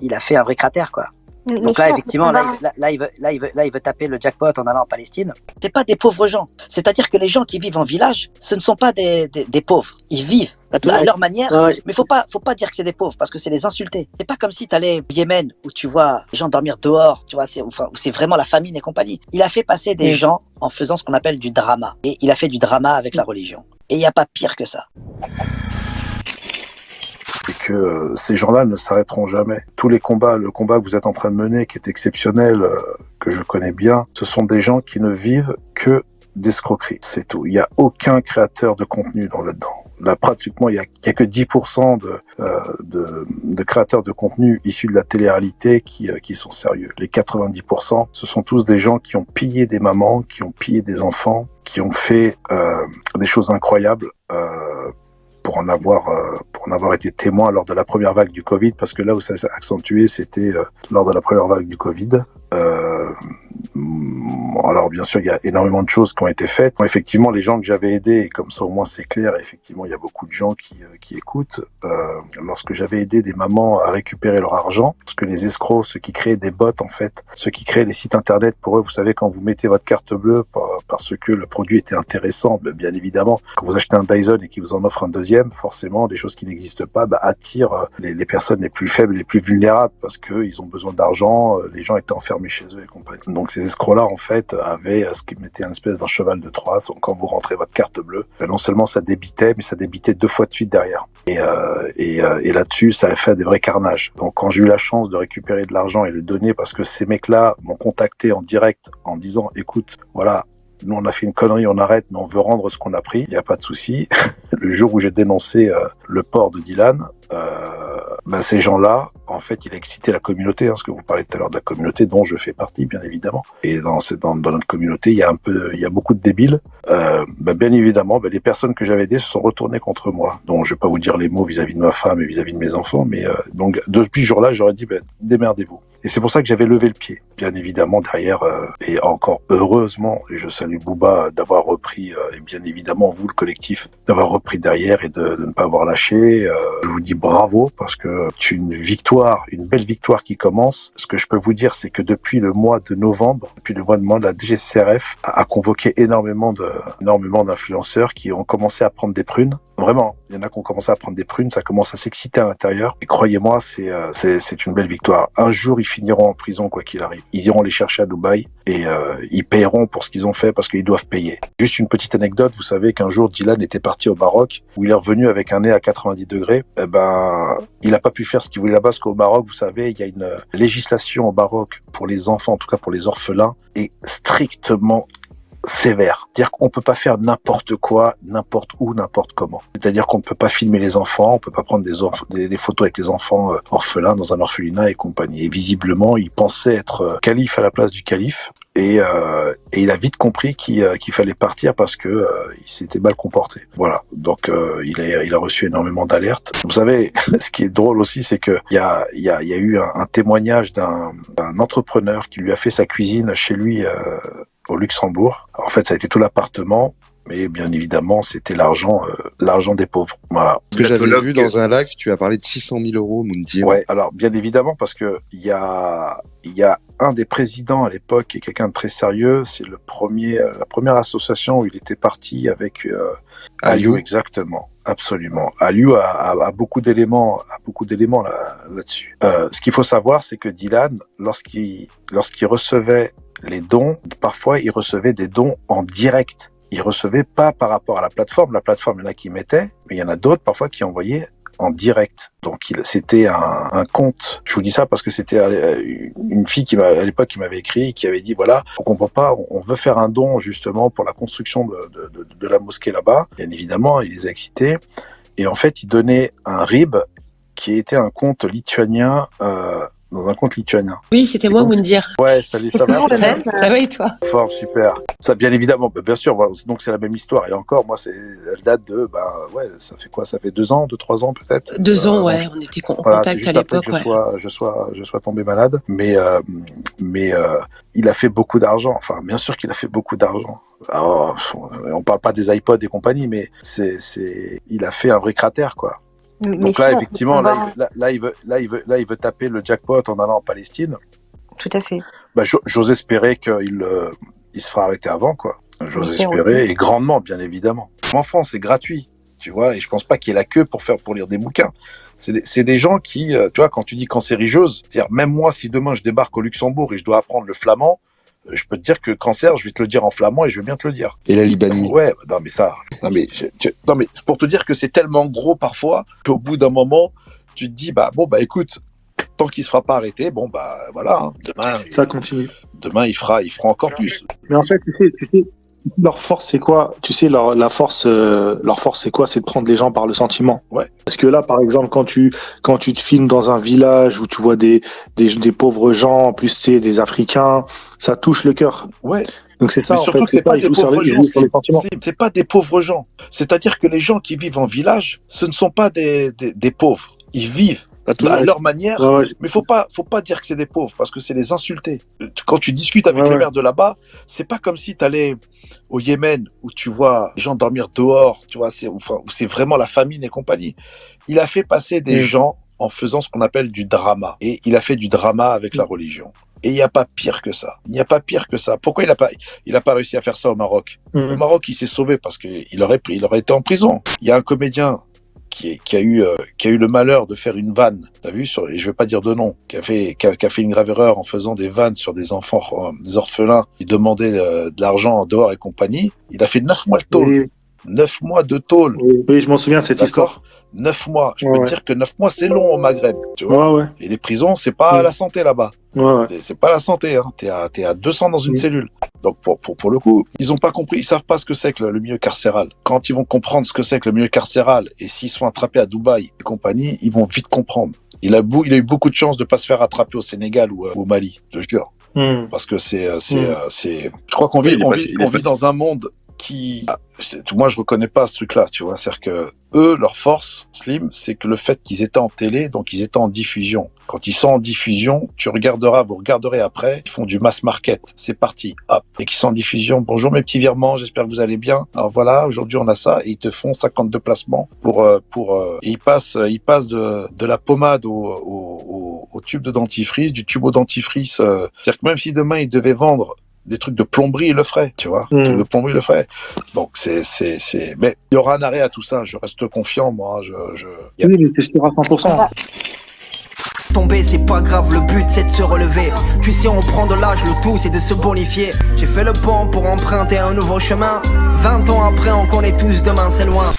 il a fait un vrai cratère, quoi. Mais Donc là, effectivement, il veut taper le jackpot en allant en Palestine. C'est pas des pauvres gens. C'est-à-dire que les gens qui vivent en village, ce ne sont pas des pauvres. Ils vivent à leur manière, mais faut pas dire que c'est des pauvres parce que c'est les insulter. C'est pas comme si t'allais au Yémen où tu vois les gens dormir dehors, tu vois, où c'est vraiment la famine et compagnie. Il a fait passer des gens en faisant ce qu'on appelle du drama. Et il a fait du drama avec la religion. Et il n'y a pas pire que ça. Et que ces gens-là ne s'arrêteront jamais. Tous les combats, le combat que vous êtes en train de mener, qui est exceptionnel, que je connais bien, ce sont des gens qui ne vivent que d'escroquerie, c'est tout. Il n'y a aucun créateur de contenu là-dedans. Là, pratiquement, il y a que 10% de créateurs de contenu issus de la télé-réalité qui sont sérieux. Les 90%, ce sont tous des gens qui ont pillé des mamans, qui ont pillé des enfants, qui ont fait des choses incroyables pour en avoir été témoin lors de la première vague du Covid, parce que là où ça s'est accentué, c'était lors de la première vague du Covid. Alors bien sûr, il y a énormément de choses qui ont été faites. Effectivement, les gens que j'avais aidés, et comme ça au moins c'est clair, effectivement, il y a beaucoup de gens qui écoutent. Lorsque j'avais aidé des mamans à récupérer leur argent, parce que les escrocs, ceux qui créaient des bots en fait, ceux qui créaient les sites internet, pour eux, vous savez, quand vous mettez votre carte bleue parce que le produit était intéressant, bien évidemment, quand vous achetez un Dyson et qu'ils vous en offrent un deuxième, forcément, des choses qui n'existent pas attirent les personnes les plus faibles, les plus vulnérables, parce que ils ont besoin d'argent, les gens étaient enfermés chez eux et compagnie. Donc ces escrocs-là, en fait, avaient ce qu'ils mettaient une espèce d'un cheval de Troie. Donc, quand vous rentrez votre carte bleue, non seulement ça débitait, mais ça débitait 2 fois de suite derrière. Et là-dessus, ça a fait des vrais carnages. Donc quand j'ai eu la chance de récupérer de l'argent et le donner, parce que ces mecs-là m'ont contacté en direct en disant, écoute, voilà, nous on a fait une connerie, on arrête, mais on veut rendre ce qu'on a pris, il n'y a pas de souci. Le jour où j'ai dénoncé le port de Dylan, ces gens-là, en fait, il a excité la communauté, parce que vous parlez tout à l'heure de la communauté dont je fais partie, bien évidemment. Et dans notre communauté, il y a beaucoup de débiles. Bien évidemment, les personnes que j'avais aidées se sont retournées contre moi. Donc, je vais pas vous dire les mots vis-à-vis de ma femme et vis-à-vis de mes enfants, mais donc depuis ce jour-là, j'aurais dit démerdez-vous. Et c'est pour ça que j'avais levé le pied. Bien évidemment, derrière, et encore heureusement, et je salue Booba d'avoir repris, et bien évidemment vous, le collectif, d'avoir repris derrière et de ne pas avoir lâché. Je vous dis bravo, parce que c'est une victoire, une belle victoire qui commence. Ce que je peux vous dire, c'est que depuis le mois de novembre, la DGCCRF a convoqué énormément d'influenceurs qui ont commencé à prendre des prunes. Vraiment, il y en a qui ont commencé à prendre des prunes, ça commence à s'exciter à l'intérieur. Et croyez-moi, c'est une belle victoire. Un jour, ils finiront en prison, quoi qu'il arrive. Ils iront les chercher à Dubaï et ils paieront pour ce qu'ils ont fait, parce qu'ils doivent payer. Juste une petite anecdote, vous savez qu'un jour, Dylan était parti au Maroc, où il est revenu avec un nez à 90 degrés. Il n'a pas pu faire ce qu'il voulait là-bas, parce qu'au Maroc, vous savez, il y a une législation au Maroc pour les enfants, en tout cas pour les orphelins, est strictement sévère. C'est-à-dire qu'on peut pas faire n'importe quoi, n'importe où, n'importe comment. C'est-à-dire qu'on ne peut pas filmer les enfants, on peut pas prendre des photos avec les enfants orphelins dans un orphelinat et compagnie. Et visiblement, il pensait être calife à la place du calife. Et il a vite compris qu'il fallait partir, parce que il s'était mal comporté. Voilà. Donc il a reçu énormément d'alertes. Vous savez, ce qui est drôle aussi, c'est que il y a eu un témoignage d'un entrepreneur qui lui a fait sa cuisine chez lui au Luxembourg. En fait, ça a été tout l'appartement, mais bien évidemment, c'était l'argent des pauvres. Voilà. Ce que j'avais vu dans un live, tu as parlé de 600 000 euros, Moundir. Ouais, alors bien évidemment, parce que il y a un des présidents à l'époque qui est quelqu'un de très sérieux. C'est la première association où il était parti avec Aliou, exactement, absolument. Aliou a beaucoup d'éléments, là-dessus. Ce qu'il faut savoir, c'est que Dylan, lorsqu'il recevait les dons, parfois il recevait des dons en direct. Il recevait pas par rapport à la plateforme. La plateforme, il y en a qui mettaient, mais il y en a d'autres parfois qui envoyaient en direct. Donc c'était un compte. Je vous dis ça parce que c'était une fille à l'époque qui m'avait écrit, qui avait dit voilà, on comprend pas, on veut faire un don justement pour la construction de la mosquée là-bas. Bien évidemment, il les a excités. Et en fait, il donnait un RIB qui était un compte lituanien. Dans un compte lituanien. Oui, c'était moi, Moundir. Ouais, salut, ça va? Ça va et toi? Fort, super. Ça, bien évidemment, bien sûr, voilà, donc c'est la même histoire. Et encore, moi, elle date de, ça fait quoi? Ça fait 2 ans, 2-3 ans peut-être? 2 ans, ouais, on était en contact à l'époque, je sois tombé malade. Mais il a fait beaucoup d'argent. Enfin, bien sûr qu'il a fait beaucoup d'argent. Alors, on parle pas des iPods et compagnie, mais il a fait un vrai cratère, quoi. Donc là, effectivement, là, il veut taper le jackpot en allant en Palestine. Tout à fait. Bah, j'ose espérer qu'il il se fera arrêter avant, quoi. J'ose espérer, et grandement, bien évidemment. En France, c'est gratuit, tu vois, et je pense pas qu'il y ait la queue pour lire des bouquins. C'est des gens qui, tu vois, quand tu dis cancérigeuse, c'est-à-dire même moi, si demain je débarque au Luxembourg et je dois apprendre le flamand, je peux te dire que cancer, je vais te le dire en flamand et je vais bien te le dire. Et la Libanie. Ouais, non mais pour te dire que c'est tellement gros parfois qu'au bout d'un moment, tu te dis écoute, tant qu'il se fera pas arrêter, voilà, hein, demain ça continue. Demain il fera encore plus. Mais en fait, tu sais leur force c'est quoi? Tu sais leur force c'est quoi? C'est de prendre les gens par le sentiment. Ouais. Parce que là par exemple quand tu te filmes dans un village où tu vois des pauvres gens, en plus tu sais des Africains, ça touche le cœur. Ouais. Donc c'est ça mais en surtout fait, que c'est pas des pauvres gens, c'est pas des pauvres gens. C'est-à-dire que les gens qui vivent en village, ce ne sont pas des pauvres. Ils vivent à leur manière, mais faut pas dire que c'est des pauvres parce que c'est les insulter. Quand tu discutes avec les maires de là-bas, c'est pas comme si tu allais au Yémen où tu vois les gens dormir dehors, tu vois, où c'est vraiment la famine et compagnie. Il a fait passer des gens en faisant ce qu'on appelle du drama, et il a fait du drama avec la religion. Et il n'y a pas pire que ça. Il n'y a pas pire que ça. Pourquoi il a pas réussi à faire ça au Maroc? Au Maroc, il s'est sauvé parce qu'il aurait été en prison. Il y a un comédien qui a eu le malheur de faire une vanne, t'as vu, et je vais pas dire de nom, qui a fait une grave erreur en faisant des vannes sur des enfants, des orphelins qui demandaient de l'argent dehors et compagnie. Il a fait 9 mois de tôle. Oui. 9 mois de tôle. Oui, je m'en souviens de cette histoire. 9 mois. Je peux te dire que 9 mois, c'est long au Maghreb, tu vois. Ouais. Et les prisons, c'est pas la santé là-bas. Ouais. C'est pas la santé, hein. T'es à 200 dans une cellule. Donc, pour le coup, ils ont pas compris, ils savent pas ce que c'est que le milieu carcéral. Quand ils vont comprendre ce que c'est que le milieu carcéral, et s'ils se font attraper à Dubaï et compagnie, ils vont vite comprendre. Il a eu beaucoup de chance de pas se faire attraper au Sénégal ou au Mali, je te jure. Parce que je crois qu'on vit dans un monde qui, moi je reconnais pas ce truc-là, tu vois, c'est-à-dire que eux, leur force, Slim, c'est que le fait qu'ils étaient en télé, donc ils étaient en diffusion. Quand ils sont en diffusion, vous regarderez après, ils font du mass market, c'est parti, hop, et qu'ils sont en diffusion. Bonjour mes petits virements, j'espère que vous allez bien. Alors voilà, aujourd'hui on a ça, et ils te font 52 placements et ils passent de la pommade au tube de dentifrice, du tube au dentifrice. C'est-à-dire que même si demain ils devaient vendre des trucs de plomberie, il le ferait, tu vois. De plomberie, il le ferait. Donc, mais il y aura un arrêt à tout ça. Je reste confiant, moi. Oui, mais c'est sûr à 100%. Tomber c'est pas grave, le but c'est de se relever. Tu sais on prend de l'âge, le tout c'est de se bonifier. J'ai fait le pont pour emprunter un nouveau chemin. 20 ans après on connaît tous demain c'est loin.